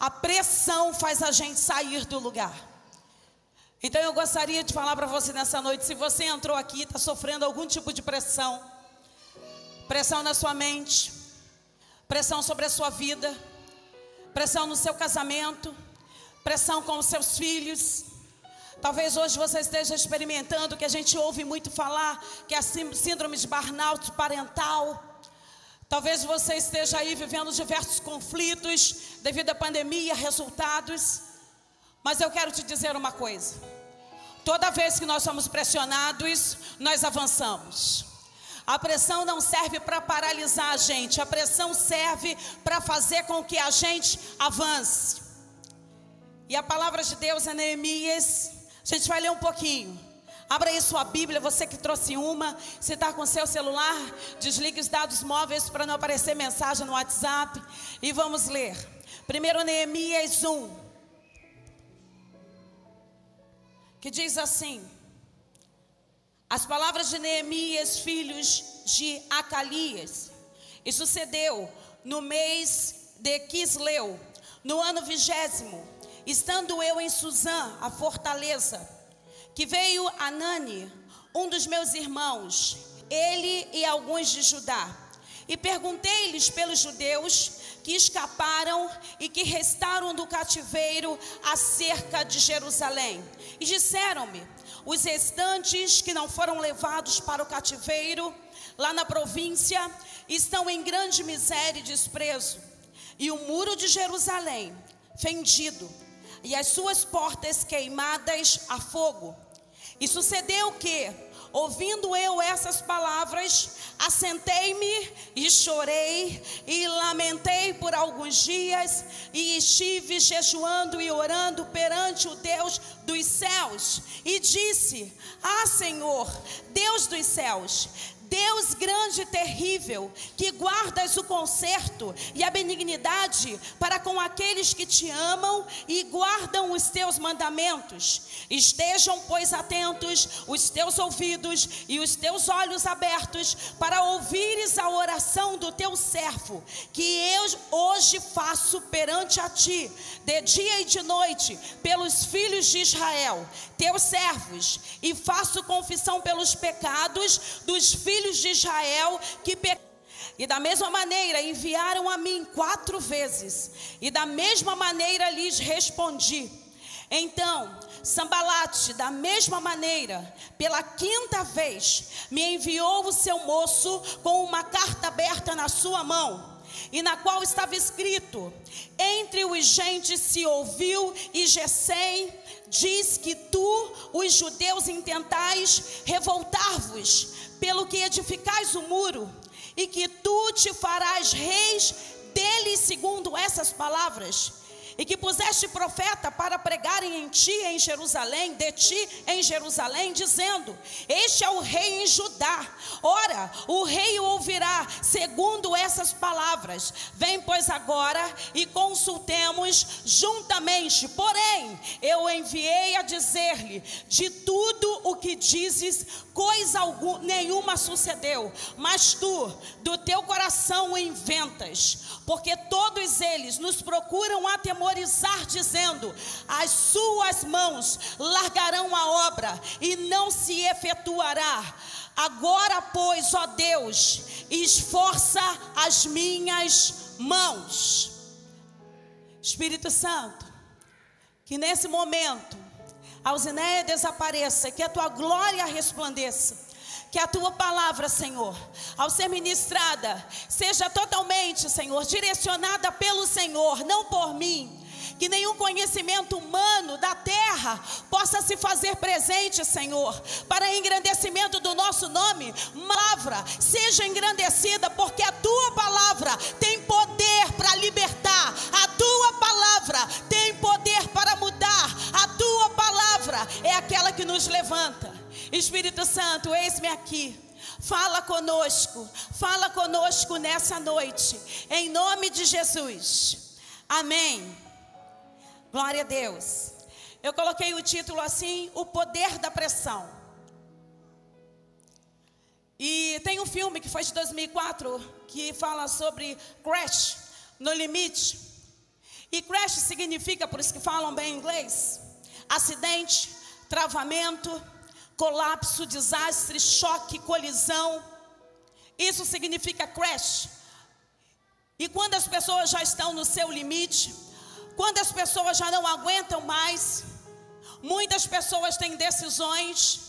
A pressão faz a gente sair do lugar. Então eu gostaria de falar para você nessa noite, se você entrou aqui e está sofrendo algum tipo de pressão, pressão na sua mente, pressão sobre a sua vida, pressão no seu casamento, pressão com os seus filhos. Talvez hoje você esteja experimentando o que a gente ouve muito falar, que é a síndrome de burnout parental. Talvez você esteja aí vivendo diversos conflitos devido à pandemia, resultados. Mas eu quero te dizer uma coisa. Toda vez que nós somos pressionados, nós avançamos. A pressão não serve para paralisar a gente. A pressão serve para fazer com que a gente avance. E a palavra de Deus é Neemias. A gente vai ler um pouquinho. Abra aí sua Bíblia, você que trouxe uma. Se está com seu celular, desligue os dados móveis para não aparecer mensagem no WhatsApp. E vamos ler. Primeiro Neemias 1. Que diz assim: as palavras de Neemias, filhos de Acalias. E sucedeu no mês de Quisleu, no ano 20º, estando eu em Suzã, a fortaleza, que veio Anani, um dos meus irmãos, ele e alguns de Judá. E perguntei-lhes pelos judeus que escaparam e que restaram do cativeiro acerca de Jerusalém. E disseram-me: os restantes que não foram levados para o cativeiro, lá na província, estão em grande miséria e desprezo. E o muro de Jerusalém fendido, e as suas portas queimadas a fogo. E sucedeu que, ouvindo eu essas palavras, assentei-me e chorei e lamentei por alguns dias, e estive jejuando e orando perante o Deus dos céus, e disse: ah, Senhor, Deus dos céus, Deus grande e terrível, que guardas o conserto e a benignidade para com aqueles que te amam e guardam os teus mandamentos. Estejam, pois, atentos os teus ouvidos e os teus olhos abertos para ouvires a oração do teu servo, que eu hoje faço perante a ti, de dia e de noite, pelos filhos de Israel, teus servos, e faço confissão pelos pecados dos filhos de Israel que pecaram. E da mesma maneira enviaram a mim 4 vezes, e da mesma maneira lhes respondi. Então Sambalate, da mesma maneira, pela 5ª vez, me enviou o seu moço com uma carta aberta na sua mão, e na qual estava escrito: entre os gentes se ouviu, e Gesem diz que tu, os judeus, intentais revoltar-vos, pelo que edificais o muro, e que tu te farás reis deles segundo essas palavras, e que puseste profeta para pregarem em ti em Jerusalém, de ti em Jerusalém, dizendo: este é o rei em Judá. Ora, o rei o ouvirá segundo essas palavras. Vem, pois, agora e consultemos juntamente. Porém, eu enviei a dizer-lhe: de tudo o que dizes, coisa nenhuma sucedeu, mas tu, do teu coração, o inventas, porque todos eles nos procuram atemorizar, dizendo: as suas mãos largarão a obra e não se efetuará. Agora, pois, ó Deus, esforça as minhas mãos. Espírito Santo, que nesse momento a Alzineia desapareça, que a tua glória resplandeça, que a tua palavra, Senhor, ao ser ministrada, seja totalmente, Senhor, direcionada pelo Senhor, não por mim. Que nenhum conhecimento humano da terra possa se fazer presente, Senhor, para engrandecimento do nosso nome. Palavra seja engrandecida, porque a tua palavra tem poder para libertar, a tua palavra tem poder para mudar, a tua palavra é aquela que nos levanta. Espírito Santo, eis-me aqui. Fala conosco nessa noite, em nome de Jesus. Amém. Glória a Deus. Eu coloquei o título assim: o poder da pressão. E tem um filme que foi de 2004 que fala sobre Crash, No Limite. E crash significa, por isso que falam bem inglês, acidente, travamento, colapso, desastre, choque, colisão. Isso significa crash. E quando as pessoas já estão no seu limite, quando as pessoas já não aguentam mais, muitas pessoas têm decisões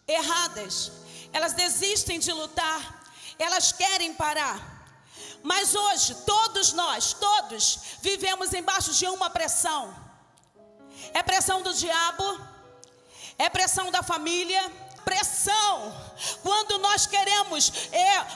erradas. Elas desistem de lutar, elas querem parar. Mas hoje, todos nós, todos, vivemos embaixo de uma pressão. É pressão do diabo, é pressão da família, pressão quando nós queremos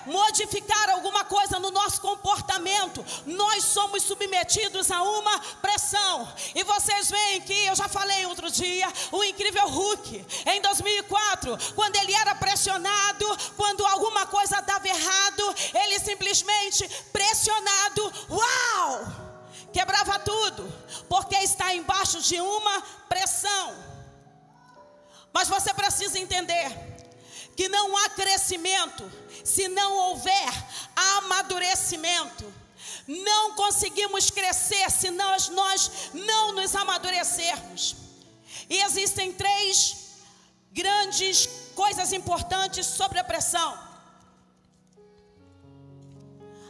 modificar alguma coisa no nosso comportamento. Nós somos submetidos a uma pressão. E vocês veem que eu já falei outro dia, o incrível Hulk, em 2004, quando ele era pressionado, quando alguma coisa dava errado, ele simplesmente pressionado, uau, quebrava tudo, porque está embaixo de uma pressão. Mas você precisa entender que não há crescimento se não houver amadurecimento. Não conseguimos crescer se nós não nos amadurecermos. E existem 3 grandes coisas importantes sobre a pressão.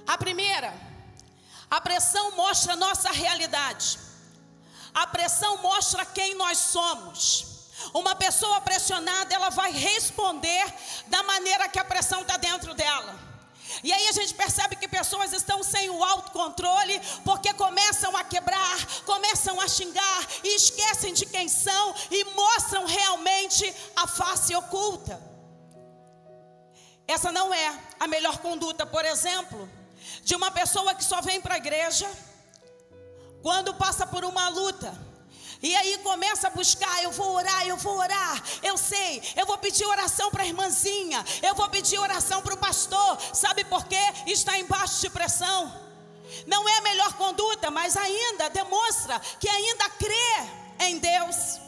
A primeira, a pressão mostra a nossa realidade. A pressão mostra quem nós somos. Uma pessoa pressionada, ela vai responder da maneira que a pressão está dentro dela. E aí a gente percebe que pessoas estão sem o autocontrole, porque começam a quebrar, começam a xingar, e esquecem de quem são, e mostram realmente a face oculta. Essa não é a melhor conduta, por exemplo, de uma pessoa que só vem para a igreja quando passa por uma luta. E aí começa a buscar, eu vou orar, eu sei, eu vou pedir oração para a irmãzinha, eu vou pedir oração para o pastor. Sabe por quê? Está embaixo de pressão. Não é a melhor conduta, mas ainda demonstra que ainda crê em Deus.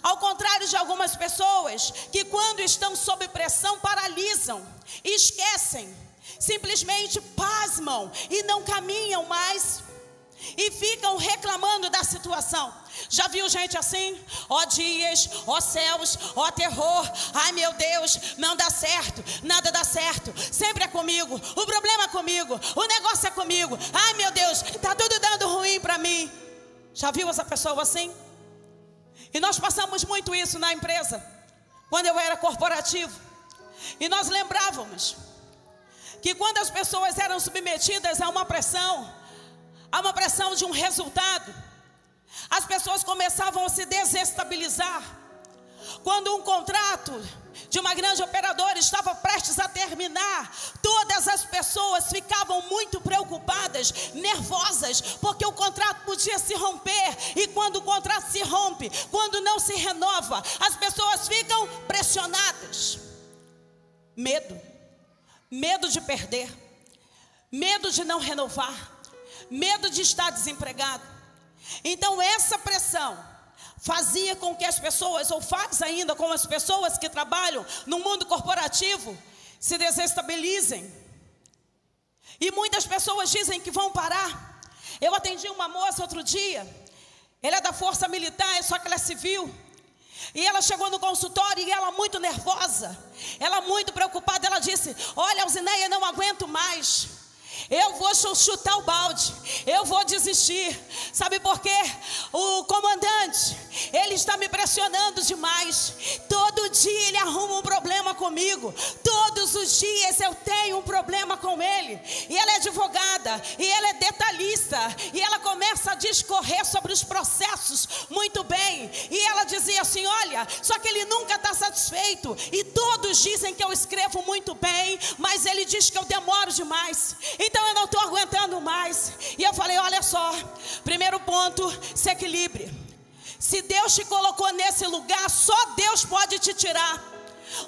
Ao contrário de algumas pessoas que quando estão sob pressão paralisam, esquecem, simplesmente pasmam e não caminham mais. E ficam reclamando da situação. Já viu gente assim? Ó dias, ó céus, ó terror. Ai meu Deus, não dá certo, nada dá certo. Sempre é comigo, o problema é comigo, o negócio é comigo. Ai meu Deus, está tudo dando ruim para mim. Já viu essa pessoa assim? E nós passamos muito isso na empresa, quando eu era corporativo. E nós lembrávamos que quando as pessoas eram submetidas a uma pressão de um resultado, as pessoas começavam a se desestabilizar. Quando um contrato de uma grande operadora estava prestes a terminar, todas as pessoas ficavam muito preocupadas, nervosas, porque o contrato podia se romper. E quando o contrato se rompe, quando não se renova, as pessoas ficam pressionadas. Medo de perder, medo de não renovar, medo de estar desempregado. Então essa pressão fazia com que as pessoas, ou faz ainda com as pessoas que trabalham no mundo corporativo, se desestabilizem. E muitas pessoas dizem que vão parar. Eu atendi uma moça outro dia, ela é da Força Militar, só que ela é civil. E ela chegou no consultório e ela muito nervosa, ela muito preocupada, ela disse: olha, Alzineia, não aguento mais. Eu vou chutar o balde, eu vou desistir. Sabe por quê? O comandante, ele está me pressionando demais. Todo dia ele arruma um problema comigo. Todos os dias eu tenho um problema com ele. E ela é advogada, e ela é detalhista, e ela começa a discorrer sobre os processos muito bem. E ela dizia assim: olha, só que ele nunca está satisfeito. E todos dizem que eu escrevo muito bem, mas ele diz que eu demoro demais. Então eu não estou aguentando mais. E eu falei: olha só, primeiro ponto, se equilibre. Se Deus te colocou nesse lugar, só Deus pode te tirar.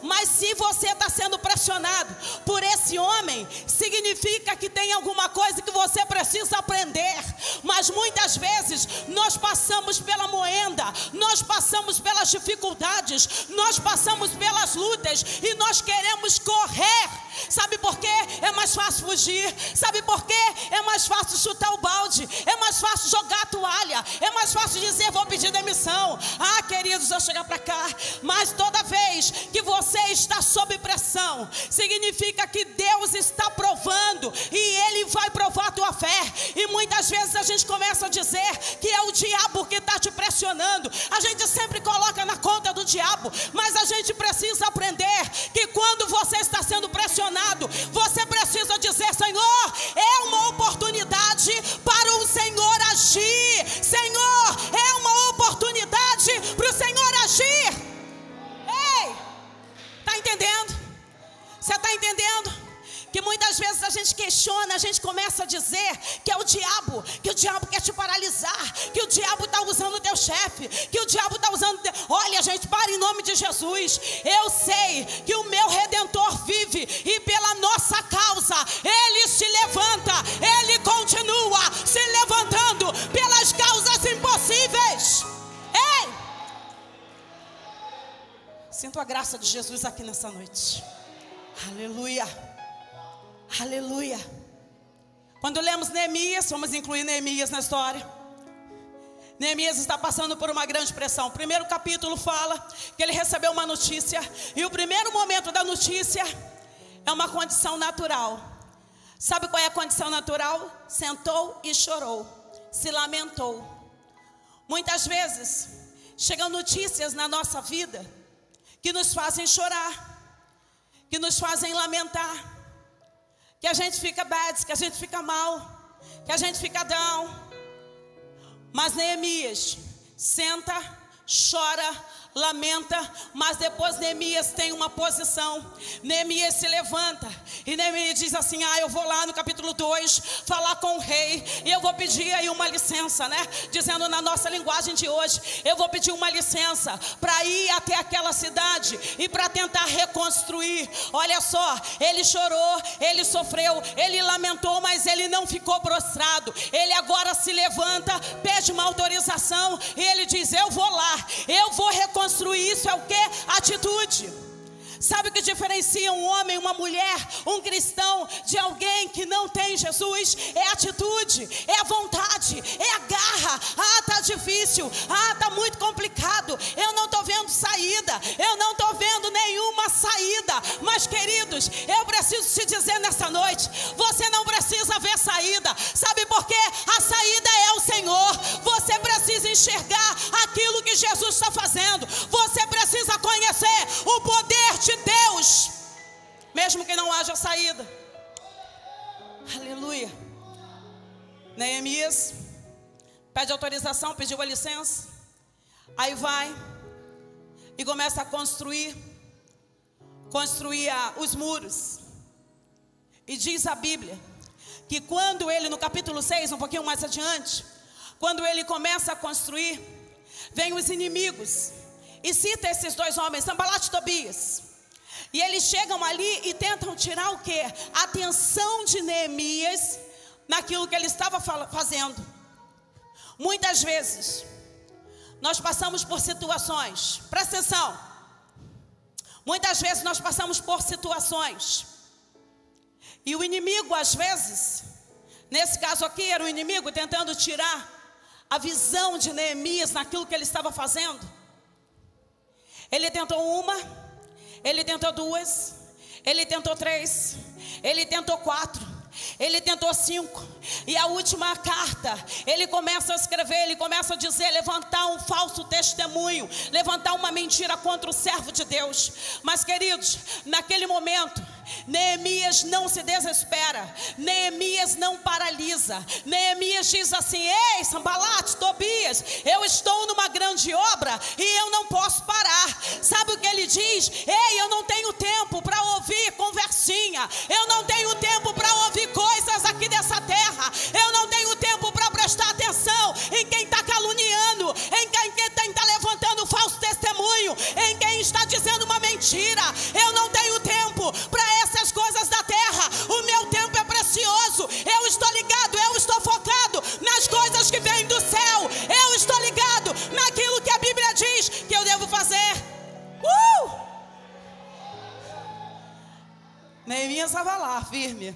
Mas se você está sendo pressionado por esse homem, significa que tem alguma coisa que você precisa aprender. Mas muitas vezes nós passamos pela moenda, nós passamos pelas dificuldades, nós passamos pelas lutas e nós queremos correr Sabe por quê? É mais fácil fugir. Sabe por quê? É mais fácil chutar o balde. É mais fácil jogar a toalha. É mais fácil dizer, vou pedir demissão. Ah, queridos, eu chegar para cá. Mas toda vez que você está sob pressão, significa que Deus está provando, e Ele vai provar a tua fé. E muitas vezes a gente começa a dizer que é o diabo que está te pressionando. A gente sempre coloca na conta do diabo, mas a gente precisa aprender que quando você está sendo pressionado, você precisa dizer, Senhor, é uma oportunidade para o Senhor agir. Senhor, é uma oportunidade para o Senhor agir. Ei, está entendendo? Você está entendendo? Que muitas vezes a gente questiona, a gente começa a dizer que é o diabo, que o diabo quer te paralisar, que o diabo está usando o teu chefe, que o diabo está usando... Olha, gente, para em nome de Jesus. Eu sei que o meu Redentor vive, e pela nossa causa Ele se levanta, Ele continua se levantando pelas causas impossíveis. Ei! Sinto a graça de Jesus aqui nessa noite. Aleluia. Aleluia. Quando lemos Neemias, vamos incluir Neemias na história. Neemias está passando por uma grande pressão. O primeiro capítulo fala que ele recebeu uma notícia, e o primeiro momento da notícia é uma condição natural. Sabe qual é a condição natural? Sentou e chorou, se lamentou. Muitas vezes chegam notícias na nossa vida que nos fazem chorar, que nos fazem lamentar, que a gente fica bad, que a gente fica mal, que a gente fica down. Mas Neemias senta, chora, lamenta, mas depois Neemias tem uma posição. Neemias se levanta e Neemias diz assim: eu vou lá no capítulo 2 falar com o rei, e eu vou pedir aí uma licença, né? Dizendo na nossa linguagem de hoje, eu vou pedir uma licença para ir até aquela cidade e para tentar reconstruir. Olha só, ele chorou, ele sofreu, ele lamentou, mas ele não ficou prostrado. Ele agora se levanta, pede uma autorização e ele diz: eu vou lá, eu vou reconstruir. Isso é o que? Atitude. Sabe o que diferencia um homem, uma mulher, um cristão de alguém que não tem Jesus? É a atitude, é a vontade, é a garra. Tá difícil, tá muito complicado, eu não estou vendo saída, eu não estou vendo nenhuma saída. Mas queridos, eu preciso te dizer nessa noite, você não precisa ver saída. Sabe por quê? A saída é o Senhor. Você precisa enxergar aquilo que Jesus está fazendo. Você precisa conhecer o poder de Deus, mesmo que não haja saída. Aleluia. Neemias pede autorização, pediu a licença. Aí vai e começa a construir os muros. E diz a Bíblia que quando ele, no capítulo 6, um pouquinho mais adiante, quando ele começa a construir, vem os inimigos e cita esses dois homens, Sanbalat e Tobias. E eles chegam ali e tentam tirar o quê? A atenção de Neemias naquilo que ele estava fazendo. Muitas vezes nós passamos por situações, presta atenção, muitas vezes nós passamos por situações, e o inimigo às vezes, nesse caso aqui era o inimigo tentando tirar a visão de Neemias naquilo que ele estava fazendo. Ele tentou uma, ele tentou duas, ele tentou três, ele tentou quatro, ele tentou 5, e a última carta, ele começa a escrever, ele começa a dizer, levantar um falso testemunho, levantar uma mentira contra o servo de Deus. Mas queridos, naquele momento, Neemias não se desespera, Neemias não paralisa. Neemias diz assim: ei, Sanbalat, Tobias, eu estou numa grande obra e eu não posso parar. Sabe o que ele diz? Ei, eu não tenho tempo para ouvir conversinha, eu não tenho tempo para ouvir coisas aqui dessa terra, eu não tenho tempo para prestar atenção em quem está caluniando, em quem está levantando falso testemunho, em quem está dizendo uma mentira. Eu não tenho tempo para essas coisas da terra. O meu tempo é precioso. Eu estou ligado, eu estou focado nas coisas que vêm do céu. Eu estou ligado naquilo que a Bíblia diz que eu devo fazer. Neemias estava lá, firme.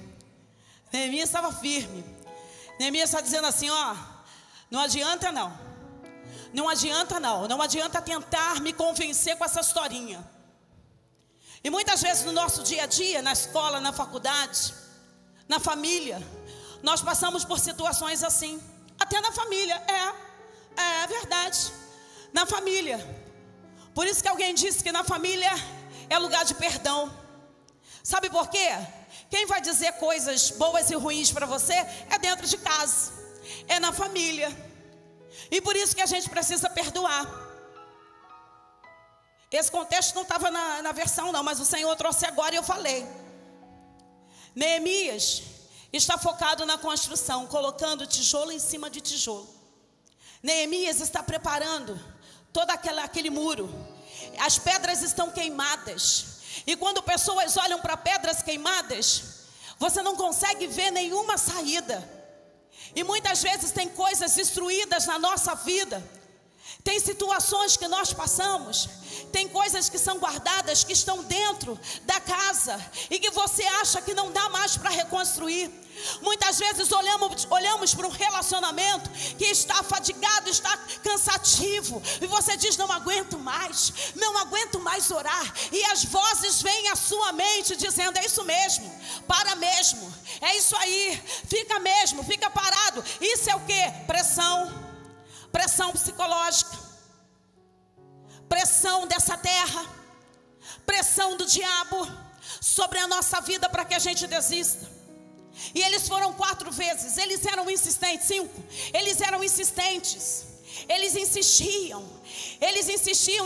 Neemias estava firme. Neemias está dizendo assim, ó, não adianta não. Não adianta não. Não adianta tentar me convencer com essa historinha. E muitas vezes no nosso dia a dia, na escola, na faculdade, na família, nós passamos por situações assim. Até na família, é verdade. Na família. Por isso que alguém disse que na família é lugar de perdão. Sabe por quê? Quem vai dizer coisas boas e ruins para você é dentro de casa, é na família. E por isso que a gente precisa perdoar. Esse contexto não estava na versão não, mas o Senhor trouxe agora e eu falei. Neemias está focado na construção, colocando tijolo em cima de tijolo. Neemias está preparando todo aquele muro. As pedras estão queimadas. E quando pessoas olham para pedras queimadas, você não consegue ver nenhuma saída. E muitas vezes tem coisas destruídas na nossa vida. Tem situações que nós passamos, tem coisas que são guardadas, que estão dentro da casa e que você acha que não dá mais para reconstruir. Muitas vezes olhamos para um relacionamento que está fadigado, está cansativo, e você diz, não aguento mais orar. E as vozes vêm à sua mente dizendo, é isso mesmo, para mesmo, é isso aí, fica parado. Isso é o que? Pressão psicológica, pressão dessa terra, pressão do diabo sobre a nossa vida para que a gente desista. E eles foram 4 vezes, eles eram insistentes, 5, eles eram insistentes, eles insistiam,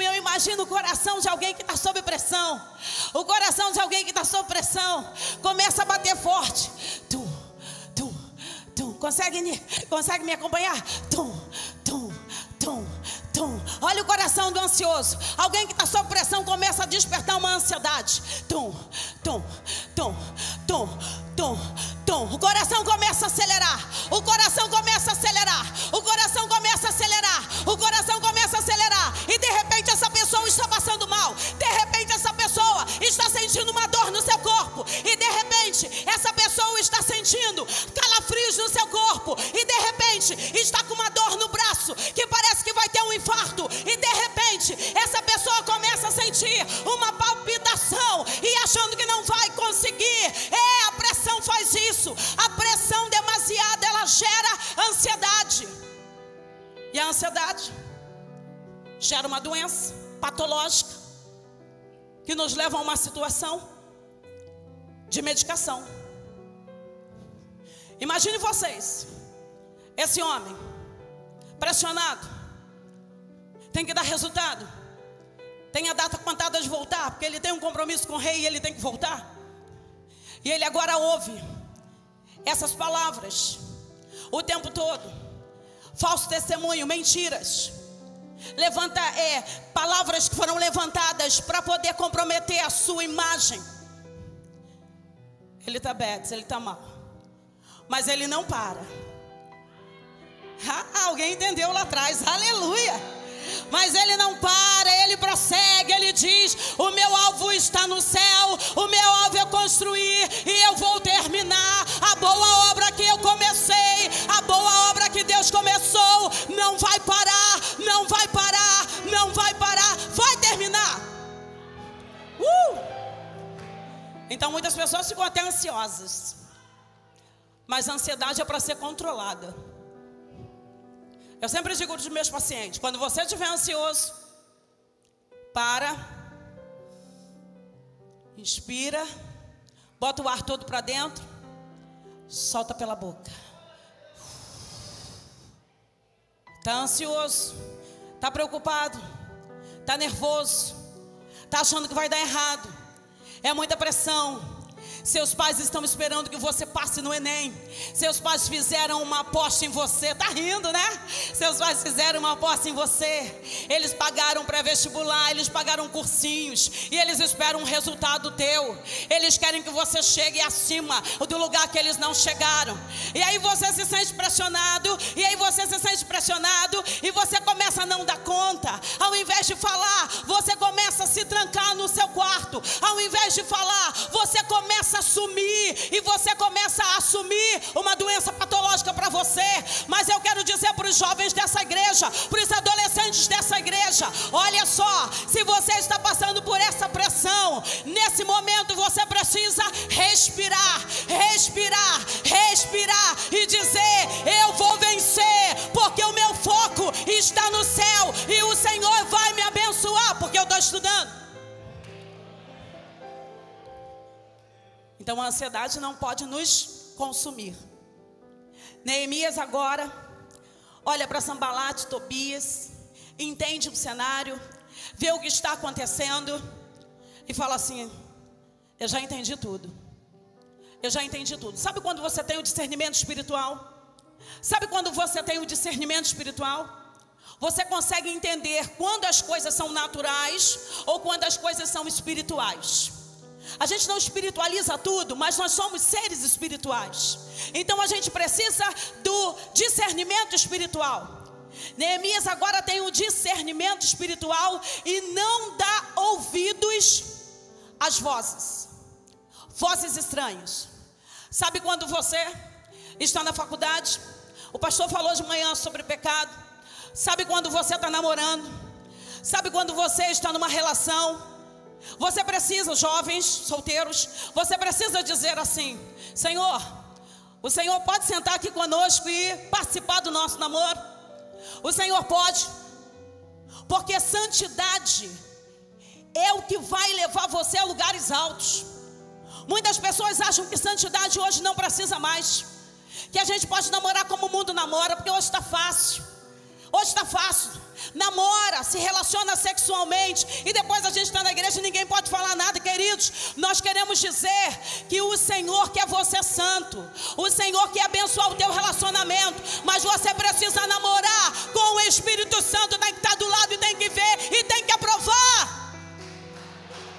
e eu imagino o coração de alguém que está sob pressão. O coração de alguém que está sob pressão começa a bater forte. Consegue me acompanhar? Olha o coração do ansioso. Alguém que está sob pressão começa a despertar uma ansiedade. O coração começa a acelerar. O coração começa a acelerar. E de repente essa pessoa está passando mal. De repente essa pessoa está sentindo uma dor no seu corpo. E de repente essa pessoa está sentindo calafrios no seu corpo. E de repente está com uma dor no braço que parece que vai ter um infarto. E de repente essa pessoa começa a sentir uma palpitação e achando que não vai conseguir. A pressão faz isso. A pressão demasiada, ela gera ansiedade. E a ansiedade gera uma doença patológica que nos leva a uma situação de medicação. Imagine vocês, esse homem pressionado, tem que dar resultado, tem a data contada de voltar, porque ele tem um compromisso com o rei e ele tem que voltar. E ele agora ouve essas palavras o tempo todo, falso testemunho, mentiras, palavras que foram levantadas para poder comprometer a sua imagem. Ele está bad, ele está mal, mas ele não para. Alguém entendeu lá atrás, aleluia. Mas ele não para, ele prossegue, ele diz, o meu alvo está no céu, o meu alvo é construir e eu vou terminar a boa obra que eu comecei, a boa obra que Deus começou, não vai parar, vai terminar. Então muitas pessoas ficam até ansiosas, mas a ansiedade é para ser controlada. Eu sempre digo para os meus pacientes, quando você estiver ansioso, para, inspira, bota o ar todo para dentro, solta pela boca. Está ansioso, está preocupado, está nervoso, está achando que vai dar errado, é muita pressão. Seus pais estão esperando que você passe no Enem. Seus pais fizeram uma aposta em você. Tá rindo, né? Seus pais fizeram uma aposta em você. Eles pagaram pré-vestibular, eles pagaram cursinhos e eles esperam um resultado teu. Eles querem que você chegue acima do lugar que eles não chegaram. E aí você se sente pressionado. E você começa a não dar conta. Ao invés de falar, você começa a se trancar no seu quarto. Ao invés de falar, você começa a assumir, e você começa a assumir uma doença patológica para você. Mas eu quero dizer para os jovens dessa igreja, para os adolescentes dessa igreja: olha só, se você está passando por essa pressão, nesse momento você precisa respirar, respirar, respirar e dizer: eu vou vencer, porque o meu foco está no céu e o Senhor vai me abençoar, porque eu estou estudando. Então a ansiedade não pode nos consumir. Neemias agora olha para Sanbalate, Tobias, entende o cenário, vê o que está acontecendo e fala assim: eu já entendi tudo. Eu já entendi tudo. Sabe quando você tem o discernimento espiritual? Sabe quando você tem o discernimento espiritual? Você consegue entender quando as coisas são naturais ou quando as coisas são espirituais. A gente não espiritualiza tudo, mas nós somos seres espirituais. Então a gente precisa do discernimento espiritual. Neemias agora tem o discernimento espiritual e não dá ouvidos às vozes estranhas. Sabe quando você está na faculdade, o pastor falou de manhã sobre pecado. Sabe quando você está namorando, sabe quando você está numa relação. Você precisa, jovens, solteiros, você precisa dizer assim: Senhor, o Senhor pode sentar aqui conosco e participar do nosso namoro? O Senhor pode, porque santidade é o que vai levar você a lugares altos. Muitas pessoas acham que santidade hoje não precisa mais, que a gente pode namorar como o mundo namora, porque hoje está fácil. Hoje está fácil. Namora, se relaciona sexualmente e depois a gente está na igreja e ninguém pode falar nada. Queridos, nós queremos dizer que o Senhor quer você santo, o Senhor quer abençoar o teu relacionamento, mas você precisa namorar com o Espírito Santo. Tem que estar do lado e tem que ver e tem que aprovar.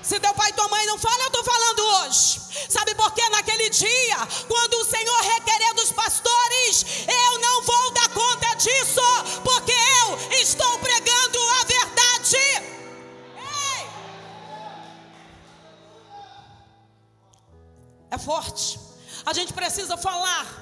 Se teu pai e tua mãe não falam, eu estou falando hoje. Sabe por quê? Naquele dia, quando o Senhor requerer dos pastores, eu não vou dar conta disso, porque eu estou pregando a verdade. Ei! É forte. A gente precisa falar.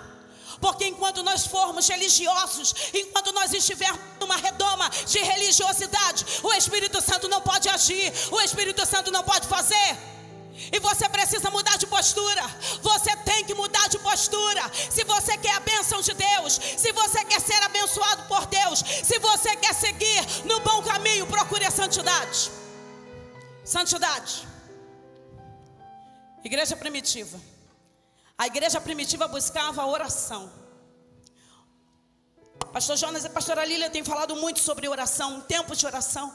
Porque enquanto nós formos religiosos, enquanto nós estivermos numa redoma de religiosidade, o Espírito Santo não pode agir, o Espírito Santo não pode fazer. E você precisa mudar de postura. Você tem que mudar de postura. Se você quer a bênção de Deus, se você quer ser abençoado por Deus, se você quer seguir no bom caminho, procure a santidade. Santidade. Igreja primitiva. A igreja primitiva buscava a oração. Pastor Jonas e pastora Lília têm falado muito sobre oração, um tempo de oração.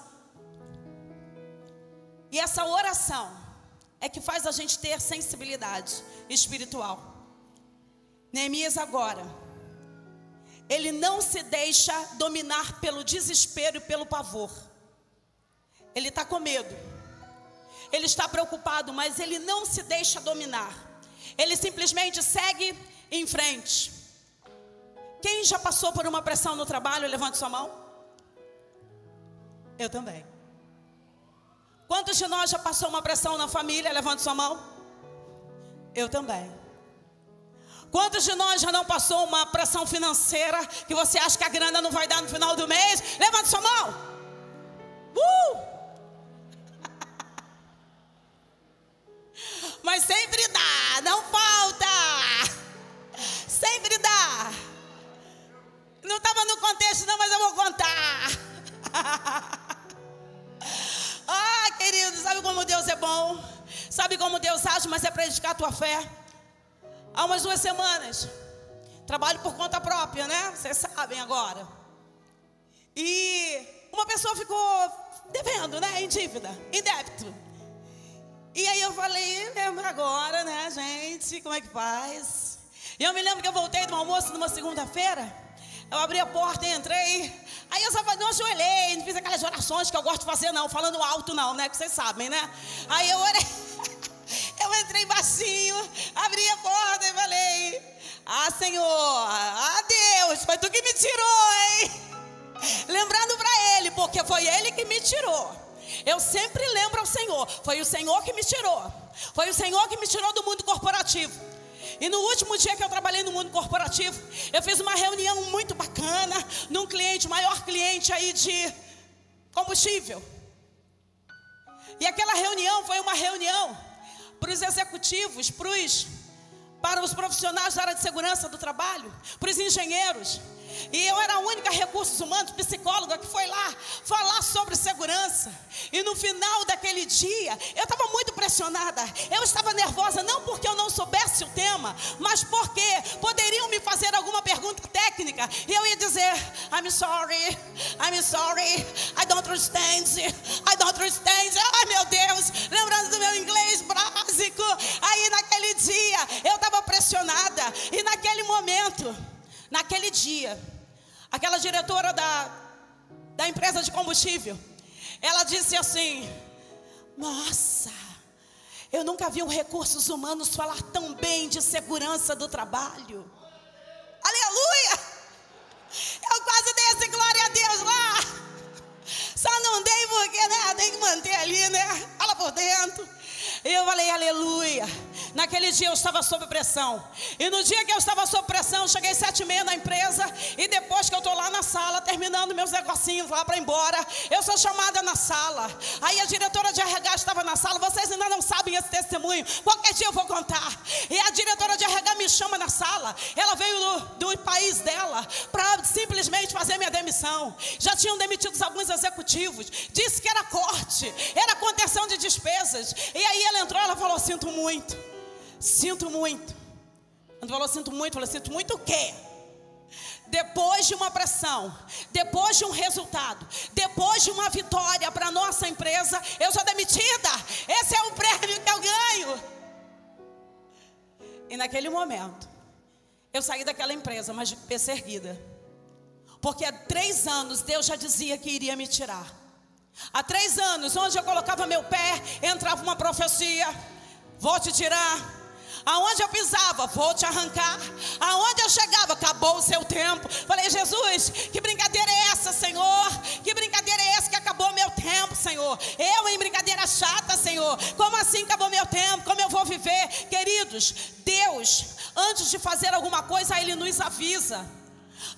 E essa oração é que faz a gente ter sensibilidade espiritual. Neemias agora, ele não se deixa dominar pelo desespero e pelo pavor. Ele está com medo, ele está preocupado, mas ele não se deixa dominar. Ele simplesmente segue em frente. Quem já passou por uma pressão no trabalho, levante sua mão. Eu também. Quantos de nós já passou uma pressão na família, levante sua mão. Eu também. Quantos de nós já não passou uma pressão financeira, que você acha que a grana não vai dar no final do mês? Levante sua mão. Mas sempre dá, não falta. Sempre dá. Não estava no contexto não, mas eu vou contar. Ah, querido, sabe como Deus é bom? Sabe como Deus age, mas é para edificar a tua fé. Há umas 2 semanas, trabalho por conta própria, né? Vocês sabem agora. E uma pessoa ficou devendo, né? Em dívida, em débito. E aí eu falei, lembra agora, né, gente, como é que faz? E eu me lembro que eu voltei do almoço numa segunda-feira, eu abri a porta e entrei, aí eu só não ajoelhei, não fiz aquelas orações que eu gosto de fazer não, falando alto não, né, que vocês sabem, né? Aí eu orei, eu entrei baixinho, abri a porta e falei, ah, Senhor, ah, Deus, foi tu que me tirou, hein? Lembrando para Ele, porque foi Ele que me tirou. eu sempre lembro ao Senhor. Foi o Senhor que me tirou. Foi o Senhor que me tirou do mundo corporativo. E no último dia que eu trabalhei no mundo corporativo, eu fiz uma reunião muito bacana num cliente, maior cliente aí de combustível. E aquela reunião foi uma reunião para os executivos, para os profissionais da área de segurança do trabalho, para os engenheiros. E eu era a única recursos humanos, psicóloga, que foi lá falar sobre segurança. E no final daquele dia, eu estava muito pressionada. Eu estava nervosa, não porque eu não soubesse o tema, mas porque poderiam me fazer alguma pergunta técnica. E eu ia dizer, I'm sorry, I don't understand. Ai, meu Deus, lembrando do meu inglês básico. Aí naquele dia, eu estava pressionada. E naquele momento, naquele dia, aquela diretora da empresa de combustível, ela disse assim: nossa, eu nunca vi um recursos humanos falar tão bem de segurança do trabalho. Aleluia! Eu quase dei esse glória a Deus lá. Só não dei porque, né, tem que manter ali, né, fala por dentro. Eu falei, aleluia. Naquele dia eu estava sob pressão. E no dia que eu estava sob pressão, cheguei 7h30 na empresa. E depois que eu estou lá na sala, terminando meus negocinhos lá para ir embora, eu sou chamada na sala. Aí a diretora de RH estava na sala. Vocês ainda não sabem esse testemunho. Qualquer dia eu vou contar. E a diretora de RH me chama na sala. Ela veio do país dela para simplesmente fazer minha demissão. Já tinham demitido alguns executivos. Disse que era corte, era contenção de despesas. E aí ela entrou, ela falou, sinto muito. Quando falou sinto muito, eu falei, sinto muito o quê? Depois de uma pressão, depois de um resultado, depois de uma vitória para a nossa empresa, eu sou demitida. Esse é o prêmio que eu ganho. E naquele momento, eu saí daquela empresa, mas de cabeça erguida. Porque há 3 anos Deus já dizia que iria me tirar. Há 3 anos, onde eu colocava meu pé, entrava uma profecia: vou te tirar. Aonde eu pisava, vou te arrancar. Aonde eu chegava, acabou o seu tempo. Falei, Jesus, que brincadeira é essa, Senhor? Que brincadeira é essa que acabou meu tempo, Senhor? Eu em brincadeira chata, Senhor. Como assim acabou meu tempo? Como eu vou viver? Queridos, Deus, antes de fazer alguma coisa, Ele nos avisa.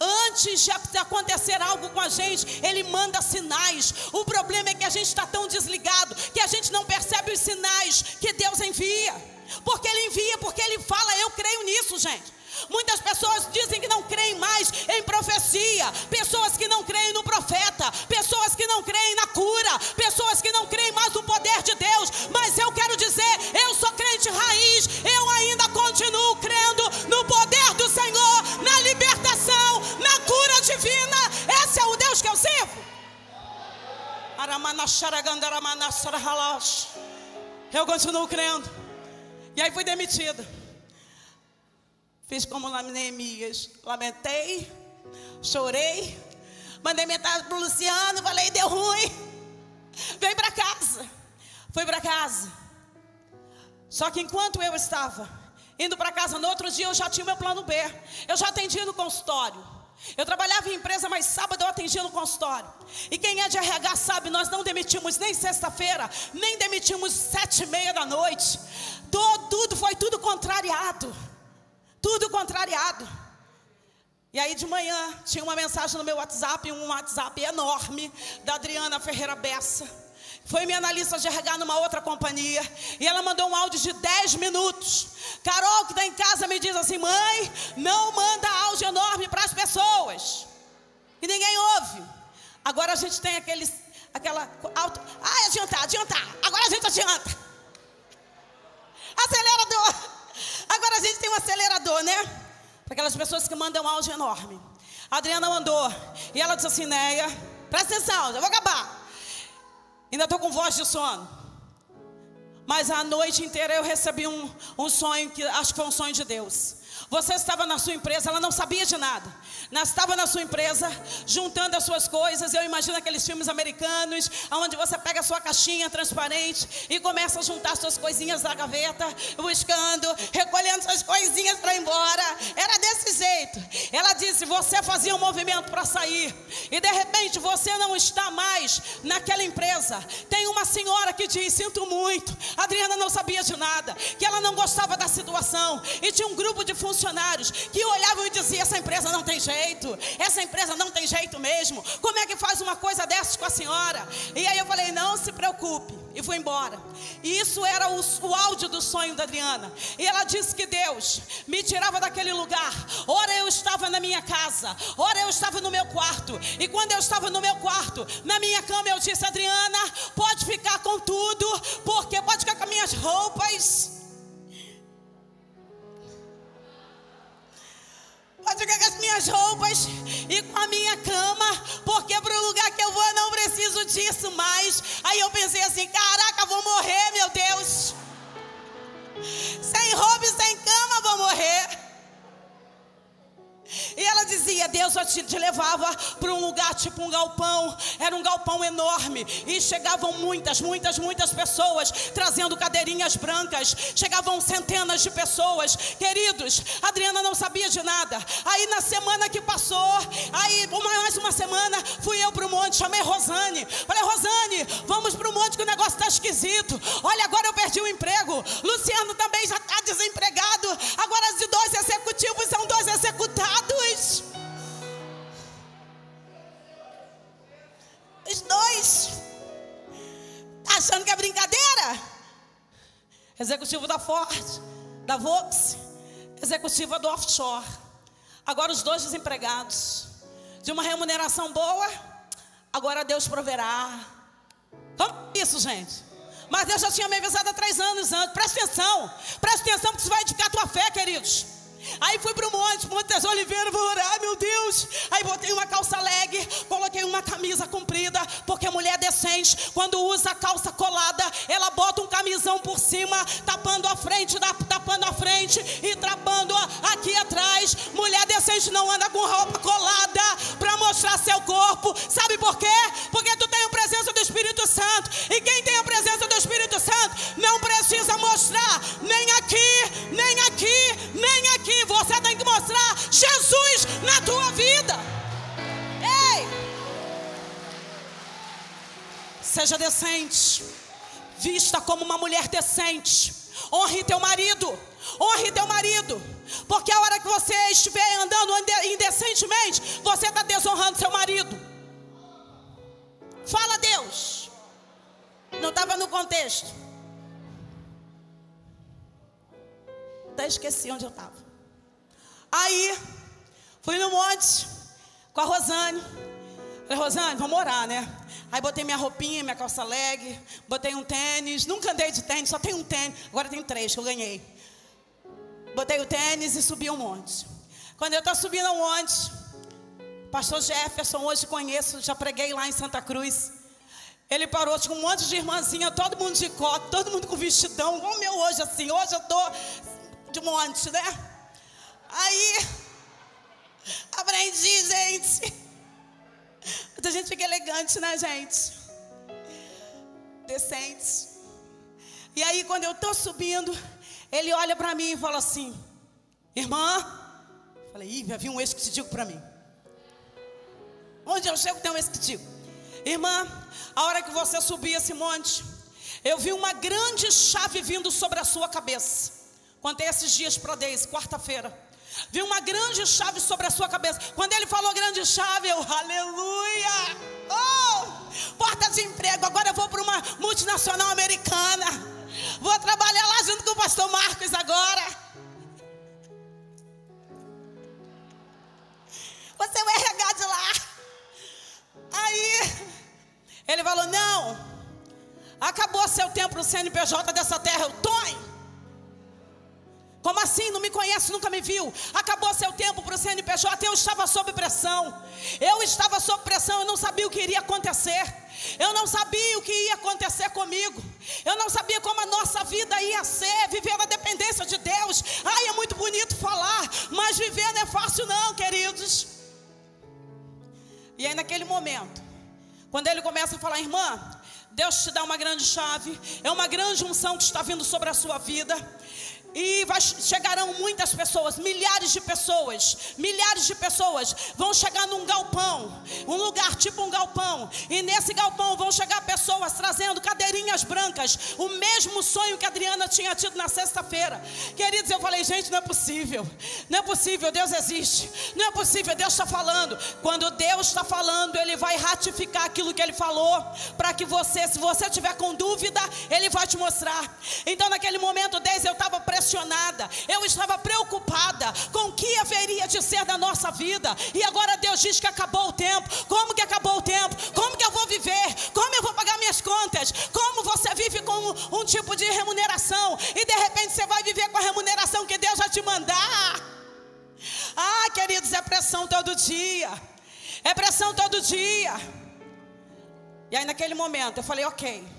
Antes de acontecer algo com a gente, Ele manda sinais. O problema é que a gente está tão desligado que a gente não percebe os sinais que Deus envia. Porque Ele envia, porque Ele fala. Eu creio nisso, gente. Muitas pessoas dizem que não creem mais em profecia. Pessoas que não creem no profeta. Pessoas que não creem na cura. Pessoas que não creem mais no poder de Deus. Mas eu quero dizer, eu sou crente raiz. Eu ainda continuo crendo no poder do Senhor, na libertação, na cura divina. Esse é o Deus que eu sirvo. Eu continuo crendo. E aí fui demitida. Fiz como Neemias. Lamentei, chorei, mandei mensagem para o Luciano, falei, deu ruim. Vem para casa. Fui para casa. Só que enquanto eu estava indo para casa, no outro dia eu já tinha o meu plano B. Eu já atendia no consultório. Eu trabalhava em empresa, mas sábado eu atendia no consultório. E quem é de RH sabe, nós não demitimos nem sexta-feira, nem demitimos 7h30 da noite. Foi tudo contrariado. Tudo contrariado. E aí de manhã tinha uma mensagem no meu WhatsApp, um WhatsApp enorme, da Adriana Ferreira Bessa. Foi minha analista de RH numa outra companhia. E ela mandou um áudio de 10 minutos. Carol, que está em casa, me diz assim: mãe, não manda áudio enorme para as pessoas. E ninguém ouve. Agora a gente tem adiantar. Agora a gente adianta. Acelerador. Agora a gente tem um acelerador, né? Para aquelas pessoas que mandam um áudio enorme. A Adriana mandou. E ela disse assim: Néia, presta atenção, já vou acabar. Ainda estou com voz de sono. Mas a noite inteira eu recebi um sonho, que acho que foi um sonho de Deus. Você estava na sua empresa, ela não sabia de nada. Estava na sua empresa, juntando as suas coisas. Eu imagino aqueles filmes americanos, onde você pega a sua caixinha transparente e começa a juntar suas coisinhas da gaveta, buscando, recolhendo suas coisinhas para ir embora. Era desse jeito. Ela disse, você fazia um movimento para sair. E de repente você não está mais naquela empresa. Tem uma uma senhora que diz: sinto muito. A Adriana não sabia de nada, que ela não gostava da situação. E tinha um grupo de funcionários que olhavam e diziam: essa empresa não tem jeito, essa empresa não tem jeito mesmo. Como é que faz uma coisa dessas com a senhora? E aí eu falei: não se preocupe. E fui embora. E isso era o áudio do sonho da Adriana. E ela disse que Deus me tirava daquele lugar. Ora eu estava na minha casa, ora eu estava no meu quarto. E quando eu estava no meu quarto, na minha cama, eu disse: Adriana, pode ficar com tudo, porque pode ficar com as minhas roupas, pode ficar com as minhas roupas e com a minha cama, porque para o lugar que eu vou eu não preciso disso mais. Aí eu pensei assim: caraca, vou morrer, meu Deus, sem roupa e sem cama vou morrer. E ela dizia: Deus te levava para um lugar tipo um galpão. Era um galpão enorme. E chegavam muitas pessoas trazendo cadeirinhas brancas. Chegavam centenas de pessoas. Queridos, a Adriana não sabia de nada. Aí na semana que passou, aí mais uma semana, fui eu para o monte, chamei Rosane. Falei: Rosane, vamos para o monte que o negócio está esquisito. Olha, agora eu perdi o emprego. Luciano também já está desempregado. Agora de 2 executivos são 2 executados. Os 2 tá achando que é brincadeira? Executivo da Ford, da Volks, executiva do offshore. Agora os 2 desempregados, de uma remuneração boa. Agora Deus proverá. Vamos isso, gente. Mas Deus já tinha me avisado há 3 anos antes. Presta atenção, porque isso vai edificar a tua fé, queridos. Aí fui para o Monte das Oliveiras, vou orar, meu Deus. Aí botei uma calça leg, coloquei uma camisa comprida, porque mulher decente, quando usa a calça colada, ela bota um camisão por cima, tapando a frente e tapando aqui atrás. Mulher decente não anda com roupa colada para mostrar seu corpo. Sabe por quê? Porque tu tem a presença do Espírito Santo. E quem tem a presença do Espírito Santo não precisa mostrar nem aqui, nem aqui, nem aqui. Você tem que mostrar Jesus na tua vida. Ei! Seja decente, vista como uma mulher decente. Honre teu marido, porque a hora que você estiver andando indecentemente, você está desonrando seu marido. Fala a Deus. Não estava no contexto. Até esqueci onde eu estava. Aí, fui no monte com a Rosane. Falei: Rosane, vamos orar, né? Aí botei minha roupinha, minha calça leg, botei um tênis. Nunca andei de tênis, só tenho um tênis. Agora tem 3 que eu ganhei. Botei o tênis e subi um monte. Quando eu estou subindo um monte, pastor Jefferson, hoje conheço, já preguei lá em Santa Cruz. Ele parou, tinha um monte de irmãzinha, todo mundo de coque, todo mundo com vestidão, igual o meu hoje assim. Hoje eu estou de monte, né? Aí, aprendi, gente. Muita gente fica elegante, né, gente? Decente. E aí, quando eu estou subindo, ele olha para mim e fala assim: irmã. Falei: ih, havia um ex que te digo para mim. Onde eu chego tem um ex que te digo: irmã, a hora que você subir esse monte, eu vi uma grande chave vindo sobre a sua cabeça. Contei esses dias para Deise, quarta-feira. Vi uma grande chave sobre a sua cabeça. Quando ele falou grande chave, eu: aleluia! Oh, porta de emprego. Agora eu vou para uma multinacional americana. Vou trabalhar lá junto com o pastor Marcos agora. Você vai RH de lá. Aí ele falou: não, acabou seu tempo no CNPJ dessa terra. Eu: Tonho, como assim? Não me conhece, nunca me viu. Acabou seu tempo para o CNPJ. Eu estava sob pressão. Eu não sabia o que iria acontecer. Eu não sabia o que ia acontecer comigo. Eu não sabia como a nossa vida ia ser. Viver na dependência de Deus. Ai, é muito bonito falar, mas viver não é fácil não, queridos. E aí naquele momento, quando ele começa a falar: irmã, Deus te dá uma grande chave, é uma grande unção que está vindo sobre a sua vida. E chegarão muitas pessoas, milhares de pessoas vão chegar num galpão, um lugar tipo um galpão. E nesse galpão vão chegar pessoas trazendo cadeirinhas brancas, o mesmo sonho que a Adriana tinha tido na sexta-feira. Queridos, eu falei, gente, não é possível, Deus existe, não é possível, Deus está falando. Quando Deus está falando, Ele vai ratificar aquilo que Ele falou, para que você, se você tiver com dúvida, Ele vai te mostrar. Então naquele momento, eu estava pressionada, eu estava preocupada com o que haveria de ser da nossa vida. E agora Deus diz que acabou o tempo. Como que acabou o tempo? Como que eu vou viver? Como eu vou pagar minhas contas? Como você vive com um tipo de remuneração e de repente você vai viver com a remuneração que Deus vai te mandar? Ah, queridos, é pressão todo dia, é pressão todo dia. E aí naquele momento eu falei, ok.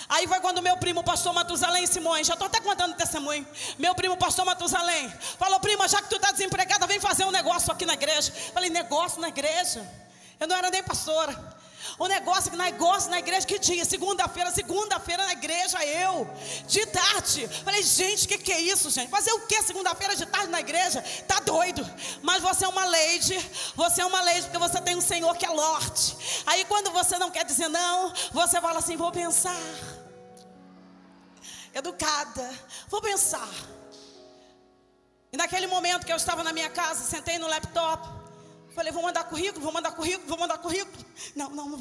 Aí foi quando meu primo pastor Matusalém Simões, já estou até contando testemunho. Meu primo pastor Matusalém falou, prima, já que tu está desempregada, vem fazer um negócio aqui na igreja. Falei, negócio na igreja? Eu não era nem pastora. O negócio na igreja, que dia? Segunda-feira na igreja, de tarde. Falei, gente, que é isso, gente? Fazer o que segunda-feira de tarde na igreja? Tá doido. Mas você é uma lady, porque você tem um Senhor que é Lorde. Aí quando você não quer dizer não, você fala assim, vou pensar. Educada, vou pensar. E naquele momento que eu estava na minha casa, sentei no laptop, falei, vou mandar currículo. Não vou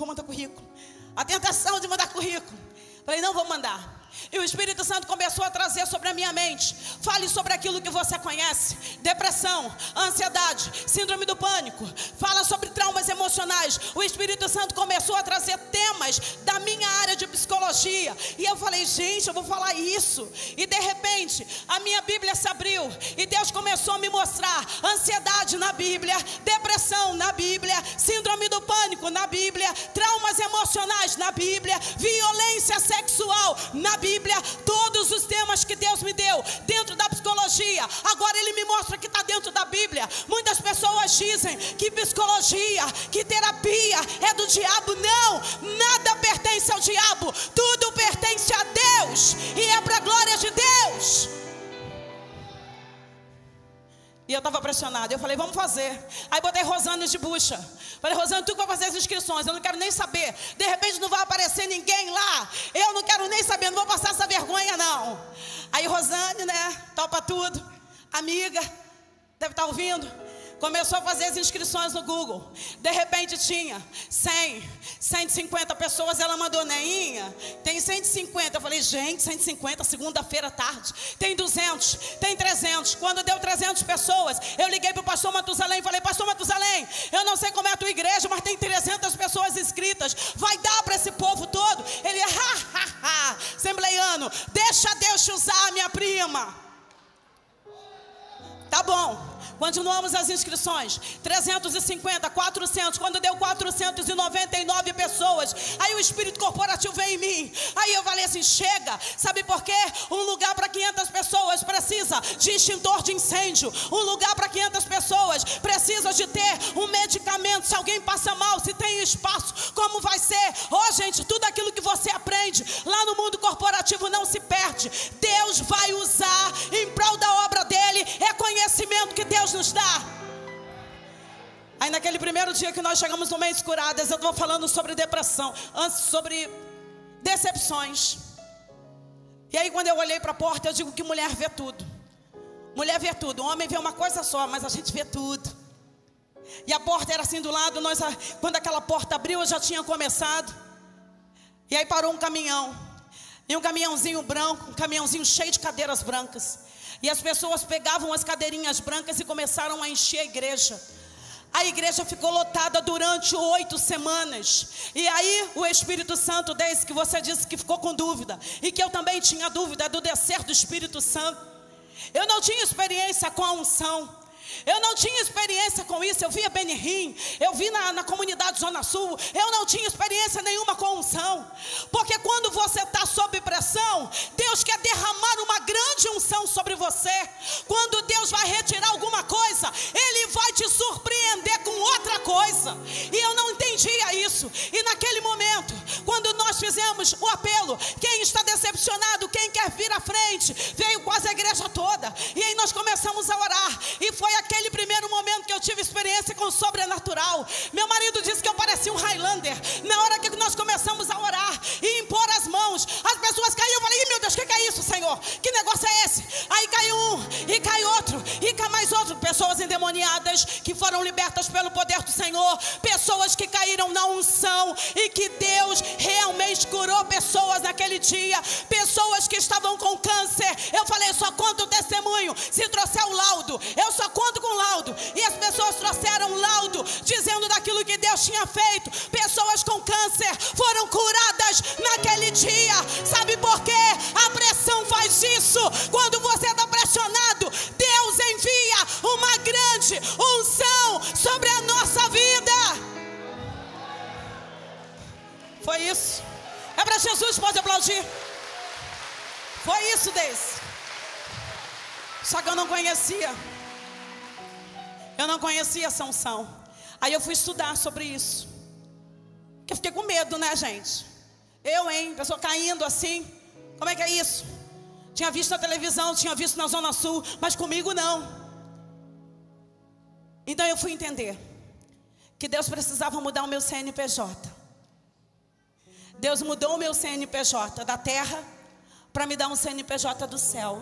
mandar currículo. A tentação de mandar currículo. Falei, não vou mandar. E o Espírito Santo começou a trazer sobre a minha mente. Fale sobre aquilo que você conhece: depressão, ansiedade, síndrome do pânico. Fala sobre traumas emocionais. O Espírito Santo começou a trazer temas da minha área de psicologia. E eu falei, gente, eu vou falar isso. E de repente, a minha Bíblia se abriu e Deus começou a me mostrar ansiedade na Bíblia, depressão na Bíblia, síndrome do pânico na Bíblia, traumas emocionais na Bíblia, violência sexual na Bíblia. Todos os temas que Deus me deu dentro da psicologia, agora Ele me mostra que está dentro da Bíblia. Muitas pessoas dizem que psicologia, que terapia é do diabo. Não, nada pertence ao diabo, tudo pertence a Deus e é para a glória de Deus. E eu estava pressionada, eu falei, vamos fazer. Aí botei Rosane de bucha. Falei, Rosane, tu que vai fazer as inscrições, eu não quero nem saber. De repente não vai aparecer ninguém lá, eu não quero nem saber, não vou passar essa vergonha não. Aí Rosane, topa tudo, amiga, deve estar ouvindo, começou a fazer as inscrições no Google. De repente tinha 100, 150 pessoas. Ela mandou, Neinha, tem 150. Eu falei, gente, 150, segunda-feira à tarde. Tem 200, tem 300. Quando deu 300 pessoas, eu liguei para o pastor Matusalém e falei, pastor Matusalém, eu não sei como é a tua igreja, mas tem 300 pessoas inscritas. Vai dar para esse povo todo? Ele, assembleiano, deixa Deus te usar, minha prima. Tá bom. Continuamos as inscrições, 350, 400, quando deu 499 pessoas, aí o espírito corporativo veio em mim, aí eu falei assim, chega, sabe por quê? Um lugar para 500 pessoas precisa de extintor de incêndio, um lugar para 500 pessoas precisa de ter um medicamento, se alguém passa mal, se tem espaço, como vai ser? Gente, tudo aquilo que você aprende lá no mundo corporativo não se perde, Deus vai usar em prol da obra dele, é conhecimento que Deus nos dá. Aí naquele primeiro dia que nós chegamos no Mentes Curadas, eu estou falando sobre depressão, sobre decepções. E aí quando eu olhei para a porta, eu digo que mulher vê tudo. Mulher vê tudo, o homem vê uma coisa só, mas a gente vê tudo. E a porta era assim do lado, quando aquela porta abriu, eu já tinha começado. E aí parou um caminhão, e um caminhãozinho branco, um caminhãozinho cheio de cadeiras brancas. E as pessoas pegavam as cadeirinhas brancas e começaram a encher a igreja. A igreja ficou lotada durante 8 semanas. E aí o Espírito Santo, desde que você disse que ficou com dúvida, e que eu também tinha dúvida do descer do Espírito Santo. Eu não tinha experiência com a unção. Eu não tinha experiência com isso. Eu via Benihim, eu vi na comunidade Zona Sul. Eu não tinha experiência nenhuma com unção. Porque quando você está sob pressão, Deus quer derramar uma grande unção sobre você. Quando Deus vai retirar alguma coisa, Ele vai te surpreender com outra coisa. E eu não entendia isso. E naquele momento, quando nós fizemos o apelo, quem está decepcionado, quem quer vir à frente, veio quase a igreja toda. sobrenatural. Meu marido disse que eu parecia um Highlander. Na hora que nós começamos a orar e impor as mãos, as pessoas caíam. Eu falei, meu Deus, o que é isso, Senhor? Que negócio é esse? Aí cai um, e cai outro, e cai mais outro. Pessoas endemoniadas que foram libertas pelo poder do Senhor. Pessoas que caíram na unção e que Deus realmente curou pessoas naquele dia. Pessoas que estavam com câncer. Eu falei, só conto o testemunho se trouxer o laudo. Eu só conto com laudo. E as pessoas trouxeram laudo dizendo daquilo que Deus tinha feito. Pessoas com câncer foram curadas naquele dia. Sabe por quê? A pressão faz isso. Quando você está pressionado, Deus envia uma grande unção sobre a nossa vida. Foi isso. É para Jesus, pode aplaudir. Foi isso, Deise. Só que eu não conhecia. Eu não conhecia essa unção. Aí eu fui estudar sobre isso. Porque eu fiquei com medo, né, gente? Pessoa caindo assim. Como é que é isso? Tinha visto na televisão, tinha visto na Zona Sul, mas comigo não. Então eu fui entender que Deus precisava mudar o meu CNPJ. Deus mudou o meu CNPJ da terra para me dar um CNPJ do céu.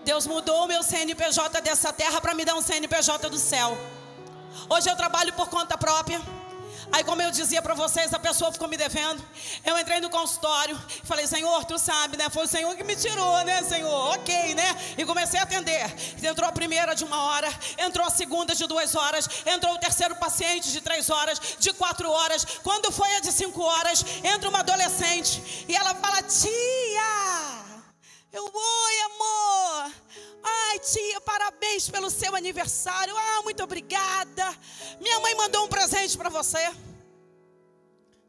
Deus mudou o meu CNPJ dessa terra para me dar um CNPJ do céu. Hoje eu trabalho por conta própria. Aí, como eu dizia para vocês, a pessoa ficou me devendo. Eu entrei no consultório e falei, Senhor, tu sabe, né? Foi o Senhor que me tirou, né, Senhor? Ok, né? E comecei a atender. Entrou a primeira de 1 hora, entrou a segunda de 2 horas, entrou o terceiro paciente de 3 horas, de 4 horas. Quando foi a de 5 horas, entra uma adolescente e ela fala, tia! Oi, amor. Ai, tia, parabéns pelo seu aniversário. Muito obrigada. Minha mãe mandou um presente para você.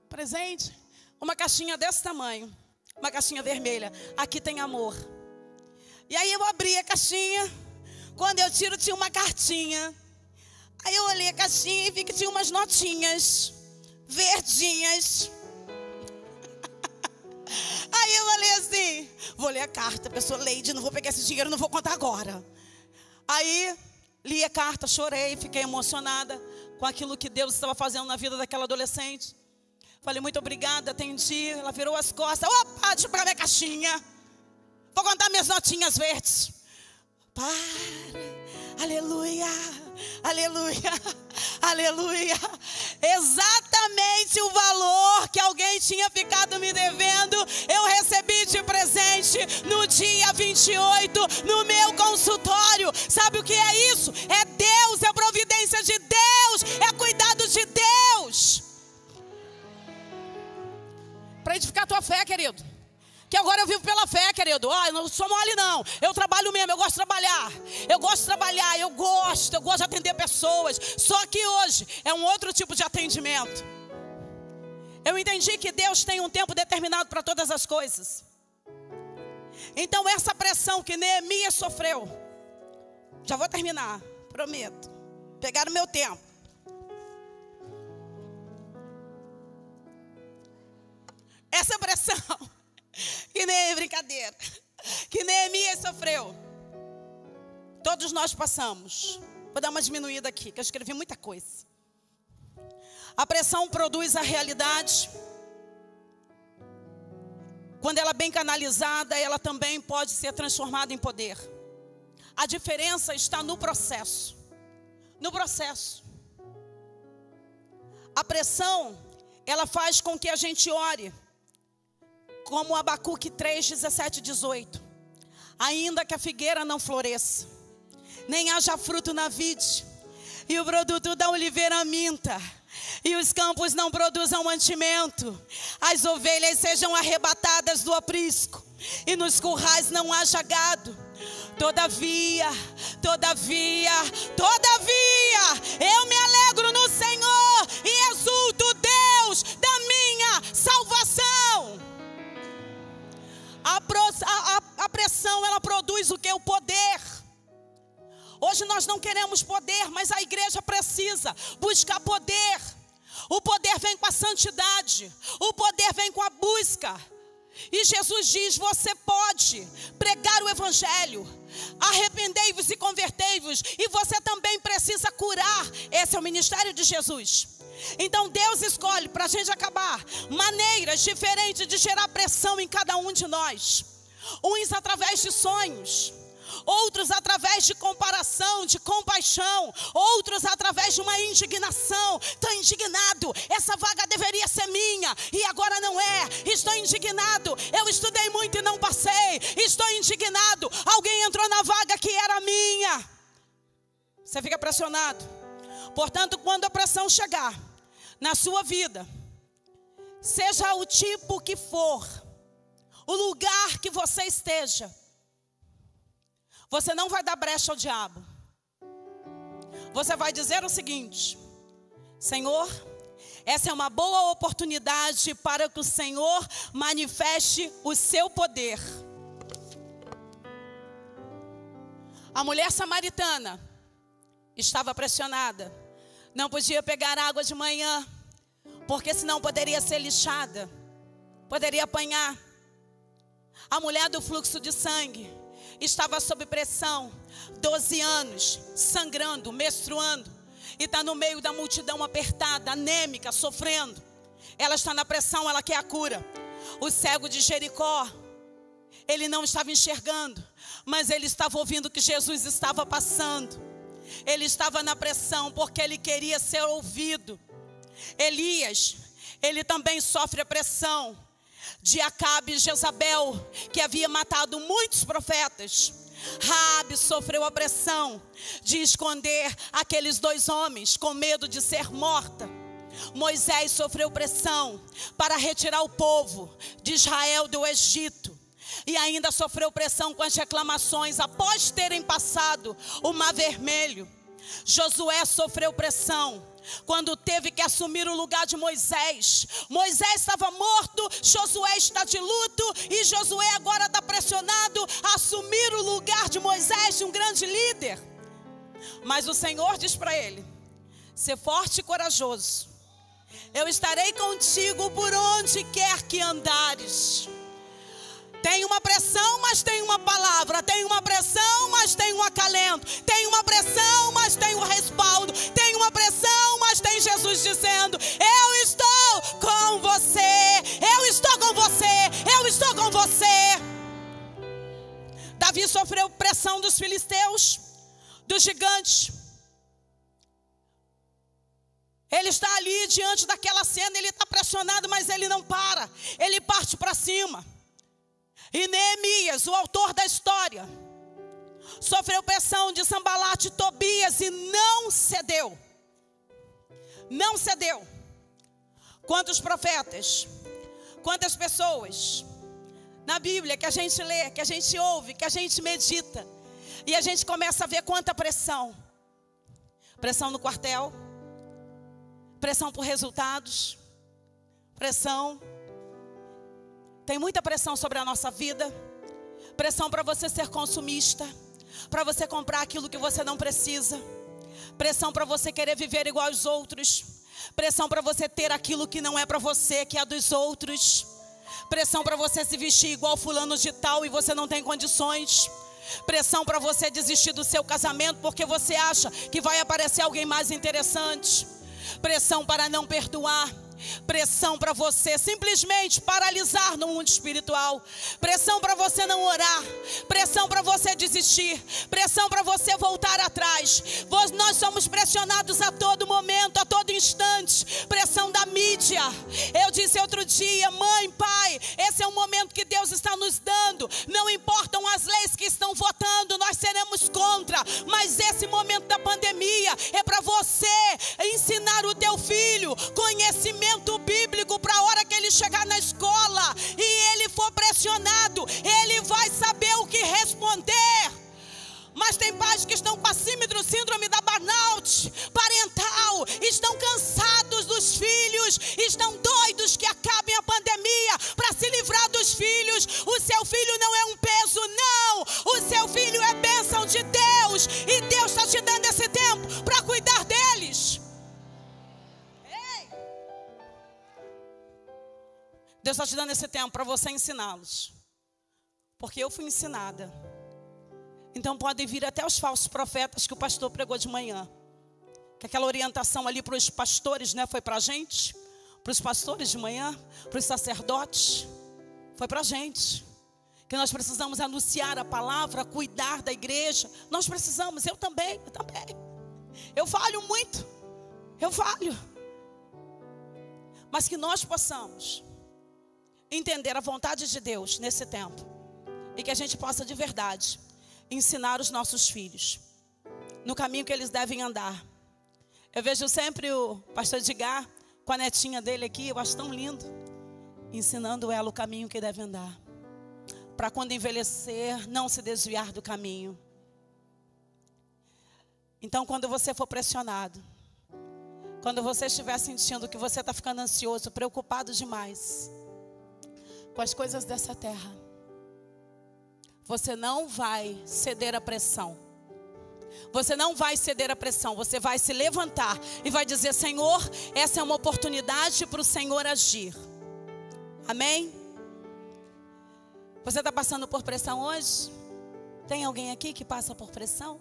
Presente? Uma caixinha desse tamanho. Uma caixinha vermelha. Aqui tem amor. E aí eu abri a caixinha. Quando eu tiro, tinha uma cartinha. Aí eu olhei a caixinha e vi que tinha umas notinhas verdinhas. Aí eu falei assim, vou ler a carta, a pessoa Leide, não vou pegar esse dinheiro, não vou contar agora. Aí li a carta, chorei, fiquei emocionada com aquilo que Deus estava fazendo na vida daquela adolescente. Falei, muito obrigada, atendi, ela virou as costas. Opa, deixa eu pegar minha caixinha. Vou contar minhas notinhas verdes. Para, aleluia, aleluia, aleluia. Exatamente o valor que alguém tinha ficado me devendo, eu recebi de presente no dia 28, no meu consultório. Sabe o que é isso? É Deus, é providência de Deus, é cuidado de Deus. Para edificar a tua fé, querido. Que agora eu vivo pela fé, querido. Eu não sou mole não. Eu trabalho mesmo, eu gosto de trabalhar. Eu gosto de atender pessoas. Só que hoje é um outro tipo de atendimento. Eu entendi que Deus tem um tempo determinado para todas as coisas. Então essa pressão que Neemias sofreu, já vou terminar, prometo. Pegaram o meu tempo. Essa pressão que nem brincadeira, que Neemias sofreu, todos nós passamos. Vou dar uma diminuída aqui, que eu escrevi muita coisa. A pressão produz a realidade. Quando ela é bem canalizada, ela também pode ser transformada em poder. A diferença está no processo. No processo. A pressão, ela faz com que a gente ore. Como Abacuque 3, 17, 18. Ainda que a figueira não floresça, nem haja fruto na vide, e o produto da oliveira minta, e os campos não produzam mantimento, as ovelhas sejam arrebatadas do aprisco, e nos currais não haja gado. Todavia, eu me alegro no Senhor, e exulto Deus da minha salvação. A pressão, ela produz o que? O poder. Hoje nós não queremos poder, mas a igreja precisa buscar poder. O poder vem com a santidade. O poder vem com a busca. E Jesus diz: você pode pregar o evangelho, arrependei-vos e convertei-vos, e você também precisa curar. Esse é o ministério de Jesus. Então Deus escolhe, para a gente acabar, maneiras diferentes de gerar pressão em cada um de nós. Uns através de sonhos, outros através de comparação, de compaixão, outros através de uma indignação. Estou indignado, essa vaga deveria ser minha e agora não é. Estou indignado, eu estudei muito e não passei. Estou indignado, alguém entrou na vaga que era minha. Você fica pressionado. Portanto, quando a pressão chegar na sua vida, seja o tipo que for, o lugar que você esteja, você não vai dar brecha ao diabo. Você vai dizer o seguinte: Senhor, essa é uma boa oportunidade para que o Senhor manifeste o seu poder. A mulher samaritana estava pressionada. Não podia pegar água de manhã, porque senão poderia ser lixada, poderia apanhar. A mulher do fluxo de sangue estava sob pressão, 12 anos, sangrando, menstruando, e está no meio da multidão apertada, anêmica, sofrendo. Ela está na pressão, ela quer a cura. O cego de Jericó, ele não estava enxergando, mas ele estava ouvindo que Jesus estava passando. Ele estava na pressão porque ele queria ser ouvido. Elias, ele também sofre a pressão de Acabe e Jezabel, que havia matado muitos profetas. Raabe sofreu a pressão de esconder aqueles 2 homens com medo de ser morta. Moisés sofreu pressão para retirar o povo de Israel do Egito. E ainda sofreu pressão com as reclamações após terem passado o Mar Vermelho. Josué sofreu pressão quando teve que assumir o lugar de Moisés. Moisés estava morto, Josué está de luto, e Josué agora está pressionado a assumir o lugar de Moisés, de um grande líder. Mas o Senhor diz para ele: ser forte e corajoso, eu estarei contigo por onde quer que andares. Tem uma pressão, mas tem uma palavra. Tem uma pressão, mas tem um acalento. Tem uma pressão, mas tem um respaldo. Tem uma pressão, mas tem Jesus dizendo: eu estou com você. Eu estou com você. Eu estou com você. Davi sofreu pressão dos filisteus, dos gigantes. Ele está ali diante daquela cena. Ele está pressionado, mas ele não para. Ele parte para cima. E Neemias, o autor da história, sofreu pressão de Sambalate e Tobias e não cedeu. Não cedeu. Quantos profetas, quantas pessoas na Bíblia que a gente lê, que a gente ouve, que a gente medita, e a gente começa a ver quanta pressão. Pressão no quartel, pressão por resultados, pressão. Tem muita pressão sobre a nossa vida. Pressão para você ser consumista, para você comprar aquilo que você não precisa. Pressão para você querer viver igual aos outros. Pressão para você ter aquilo que não é para você, que é dos outros. Pressão para você se vestir igual fulano de tal e você não tem condições. Pressão para você desistir do seu casamento porque você acha que vai aparecer alguém mais interessante. Pressão para não perdoar. Pressão para você simplesmente paralisar no mundo espiritual. Pressão para você não orar. Pressão para você desistir. Pressão para você voltar atrás. Nós somos pressionados a todo momento, a todo instante. Pressão da mídia. Eu disse outro dia: mãe, pai, esse é um momento que Deus está nos dando. Não importam as leis que estão votando, nós seremos contra. Mas esse momento da pandemia é para você ensinar o teu filho conhecimento bíblico, para a hora que ele chegar na escola e ele for pressionado, ele vai saber o que responder. Mas tem pais que estão com a síndrome da burnout parental, estão cansados dos filhos, estão doidos que acabe a pandemia para se livrar dos filhos. O seu filho não é um peso, não. O seu filho é bênção de Deus, e Deus está te dando esse tempo para cuidar deles. Deus está te dando esse tempo para você ensiná-los. Porque eu fui ensinada. Então podem vir até os falsos profetas que o pastor pregou de manhã. Que aquela orientação ali para os pastores, né, foi para a gente. Para os pastores de manhã, para os sacerdotes. Foi para a gente. Que nós precisamos anunciar a palavra, cuidar da igreja. Nós precisamos, eu também. Eu falho muito. Eu falho. Mas que nós possamos entender a vontade de Deus nesse tempo. E que a gente possa de verdade ensinar os nossos filhos no caminho que eles devem andar. Eu vejo sempre o pastor Edgar com a netinha dele aqui, eu acho tão lindo, ensinando ela o caminho que deve andar, para quando envelhecer não se desviar do caminho. Então quando você for pressionado, quando você estiver sentindo que você está ficando ansioso, preocupado demais com as coisas dessa terra, você não vai ceder à pressão. Você não vai ceder à pressão. Você vai se levantar e vai dizer: Senhor, essa é uma oportunidade para o Senhor agir. Amém? Você está passando por pressão hoje? Tem alguém aqui que passa por pressão?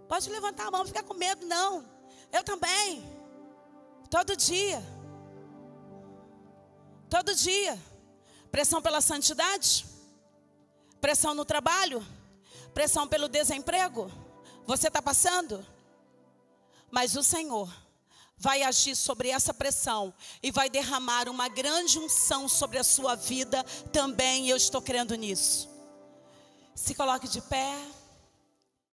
Pode levantar a mão, não fica com medo não. Eu também. Todo dia. Todo dia. Pressão pela santidade? Pressão no trabalho? Pressão pelo desemprego? Você está passando? Mas o Senhor vai agir sobre essa pressão e vai derramar uma grande unção sobre a sua vida também. Eu estou crendo nisso. Se coloque de pé.